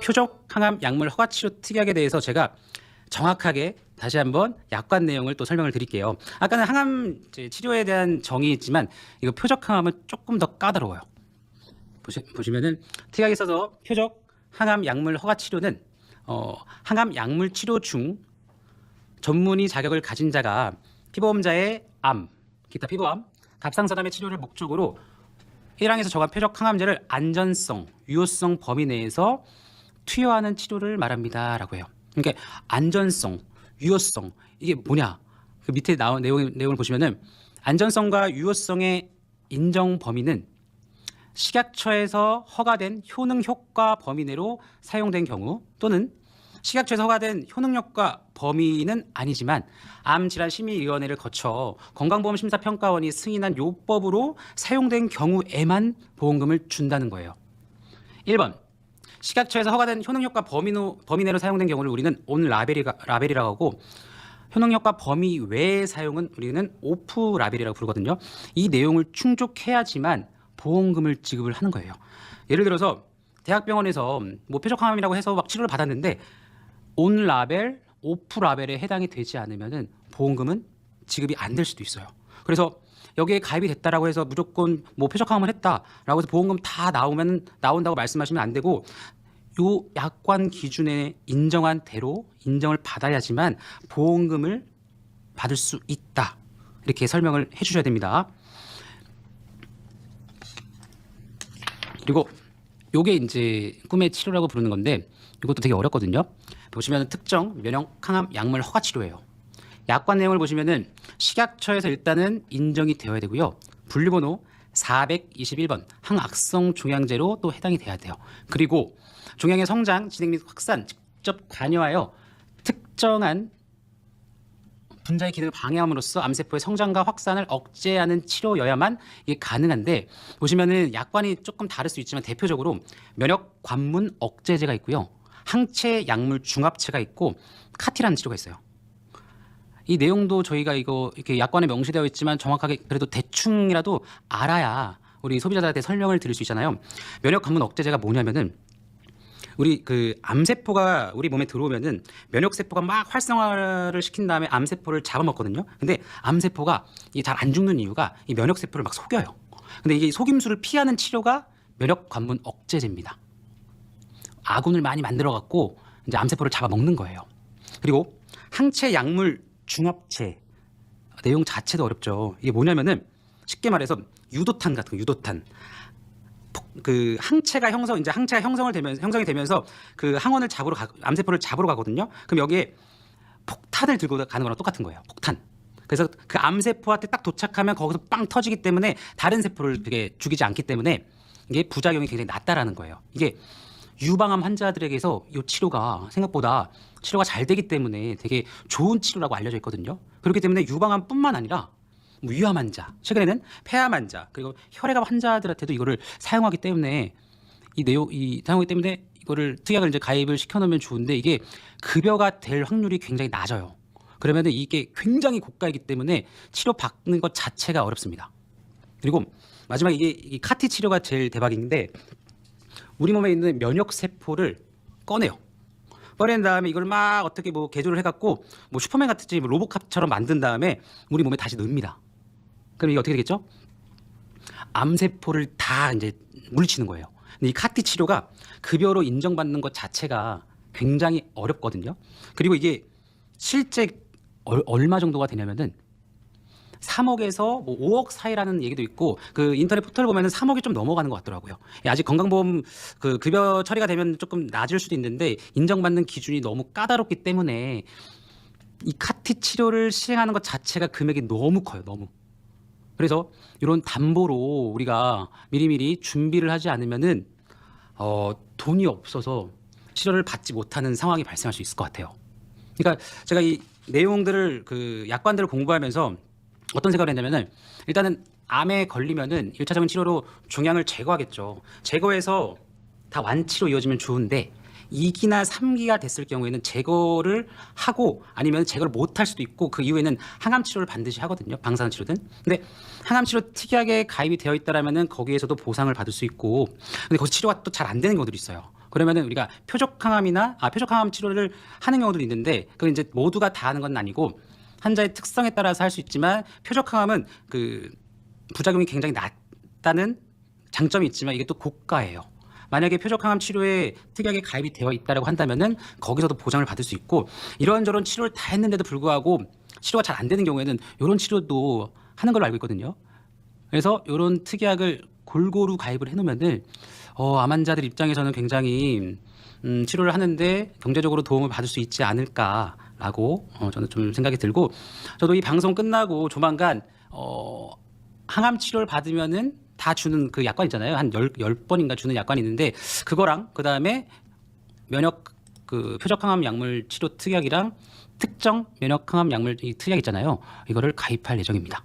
표적 항암 약물 허가 치료 특약에 대해서 제가 정확하게 다시 한번 약관 내용을 또 설명을 드릴게요. 아까는 항암 치료에 대한 정의였지만 이거 표적 항암은 조금 더 까다로워요. 보시면은 특약에 있어서 표적 항암 약물 허가 치료는 항암 약물 치료 중 전문의 자격을 가진 자가 피보험자의 암, 기타 피부암, 갑상선암의 치료를 목적으로 1항에서 정한 표적 항암제를 안전성, 유효성 범위 내에서 투여하는 치료를 말합니다라고 해요. 그러니까 안전성, 유효성 이게 뭐냐? 그 밑에 나온 내용을 보시면은 안전성과 유효성의 인정 범위는 식약처에서 허가된 효능 효과 범위 내로 사용된 경우 또는 식약처에서 허가된 효능 효과 범위는 아니지만 암질환심의위원회를 거쳐 건강보험심사평가원이 승인한 요법으로 사용된 경우에만 보험금을 준다는 거예요. 1번 식약처에서 허가된 효능효과 범위 내로 사용된 경우를 우리는 온 라벨이라고 하고 효능효과 범위 외의 사용은 우리는 오프 라벨이라고 부르거든요. 이 내용을 충족해야지만 보험금을 지급을 하는 거예요. 예를 들어서 대학병원에서 뭐 표적항암이라고 해서 막 치료를 받았는데 온 라벨, 오프 라벨에 해당이 되지 않으면은 보험금은 지급이 안 될 수도 있어요. 그래서 여기에 가입이 됐다라고 해서 무조건 뭐 표적항암을 했다라고 해서 보험금 다 나온다고 말씀하시면 안 되고 요 약관 기준에 인정한 대로 인정을 받아야지만 보험금을 받을 수 있다. 이렇게 설명을 해주셔야 됩니다. 그리고 요게 이제 꿈의 치료라고 부르는 건데 이것도 되게 어렵거든요. 보시면 특정 면역 항암 약물 허가 치료예요. 약관 내용을 보시면은 식약처에서 일단은 인정이 되어야 되고요. 분류번호 421번 항악성 종양제로 또 해당이 돼야 돼요. 그리고 종양의 성장, 진행 및 확산 직접 관여하여 특정한 분자의 기능을 방해함으로써 암세포의 성장과 확산을 억제하는 치료여야만 이게 가능한데 보시면은 약관이 조금 다를 수 있지만 대표적으로 면역 관문 억제제가 있고요. 항체 약물 중합체가 있고 카티라는 치료가 있어요. 이 내용도 저희가 이거 이렇게 약관에 명시되어 있지만 정확하게 그래도 대충이라도 알아야 우리 소비자들한테 설명을 드릴 수 있잖아요. 면역 관문 억제제가 뭐냐면은 우리 그 암세포가 우리 몸에 들어오면은 면역세포가 막 활성화를 시킨 다음에 암세포를 잡아먹거든요. 근데 암세포가 이게 잘 안 죽는 이유가 이 면역세포를 막 속여요. 근데 이게 속임수를 피하는 치료가 면역 관문 억제제입니다. 아군을 많이 만들어 갖고 이제 암세포를 잡아먹는 거예요. 그리고 항체 약물 중합체 내용 자체도 어렵죠. 이게 뭐냐면은 쉽게 말해서 유도탄 같은 거, 유도탄. 그 항체가 형성이 되면서 그 항원을 암세포를 잡으러 가거든요. 그럼 여기에 폭탄을 들고 가는 거랑 똑같은 거예요. 폭탄. 그래서 그 암세포한테 딱 도착하면 거기서 빵 터지기 때문에 다른 세포를 되게 죽이지 않기 때문에 이게 부작용이 굉장히 낮다라는 거예요. 이게 유방암 환자들에게서 이 치료가 생각보다 치료가 잘 되기 때문에 되게 좋은 치료라고 알려져 있거든요. 그렇기 때문에 유방암뿐만 아니라 위암 환자, 최근에는 폐암 환자, 그리고 혈액암 환자들한테도 이거를 사용하기 때문에 사용하기 때문에 이거를 특약을 이제 가입을 시켜놓으면 좋은데 이게 급여가 될 확률이 굉장히 낮아요. 그러면은 이게 굉장히 고가이기 때문에 치료 받는 것 자체가 어렵습니다. 그리고 마지막에 이 카티 치료가 제일 대박인데 우리 몸에 있는 면역 세포를 꺼내요. 꺼낸 다음에 이걸 막 어떻게 뭐 개조를 해갖고 뭐 슈퍼맨 같은 로봇캅처럼 만든 다음에 우리 몸에 다시 넣습니다. 그럼 이게 어떻게 되겠죠? 암세포를 다 이제 물리치는 거예요. 근데 이 카티 치료가 급여로 인정받는 것 자체가 굉장히 어렵거든요. 그리고 이게 실제 얼마 정도가 되냐면은 3억에서 뭐 5억 사이라는 얘기도 있고 그 인터넷 포털 보면은 3억이 좀 넘어가는 것 같더라고요. 아직 건강보험 그 급여 처리가 되면 조금 낮을 수도 있는데 인정받는 기준이 너무 까다롭기 때문에 이 카티 치료를 시행하는 것 자체가 금액이 너무 커요. 너무. 그래서 이런 담보로 우리가 미리미리 준비를 하지 않으면은 돈이 없어서 치료를 받지 못하는 상황이 발생할 수 있을 것 같아요. 그러니까 제가 이 내용들을 그 약관들을 공부하면서 어떤 생각을 했냐면은 일단은 암에 걸리면은 1차적인 치료로 종양을 제거하겠죠. 제거해서 다 완치로 이어지면 좋은데 2기나 3기가 됐을 경우에는 제거를 하고 아니면 제거를 못 할 수도 있고 그 이후에는 항암 치료를 반드시 하거든요. 방사선 치료든. 근데 항암 치료 특약에 가입이 되어 있다라면은 거기에서도 보상을 받을 수 있고 근데 거기 치료가 또 잘 안 되는 경우들이 있어요. 그러면은 우리가 표적 항암 치료를 하는 경우도 있는데 그건 이제 모두가 다 하는 건 아니고 환자의 특성에 따라서 할 수 있지만 표적 항암은 그 부작용이 굉장히 낮다는 장점이 있지만 이게 또 고가예요. 만약에 표적 항암 치료에 특약에 가입이 되어 있다라고 한다면은 거기서도 보장을 받을 수 있고 이런저런 치료를 다 했는데도 불구하고 치료가 잘 안 되는 경우에는 이런 치료도 하는 걸로 알고 있거든요. 그래서 이런 특약을 골고루 가입을 해놓으면은 암 환자들 입장에서는 굉장히 치료를 하는데 경제적으로 도움을 받을 수 있지 않을까라고 저는 좀 생각이 들고 저도 이 방송 끝나고 조만간 항암 치료를 받으면은 다 주는 그 약관 있잖아요. 한 10번인가 주는 약관이 있는데 그거랑 그다음에 면역 그 표적 항암 약물 치료 특약이랑 특정 면역 항암 약물 이 특약 있잖아요. 이거를 가입할 예정입니다.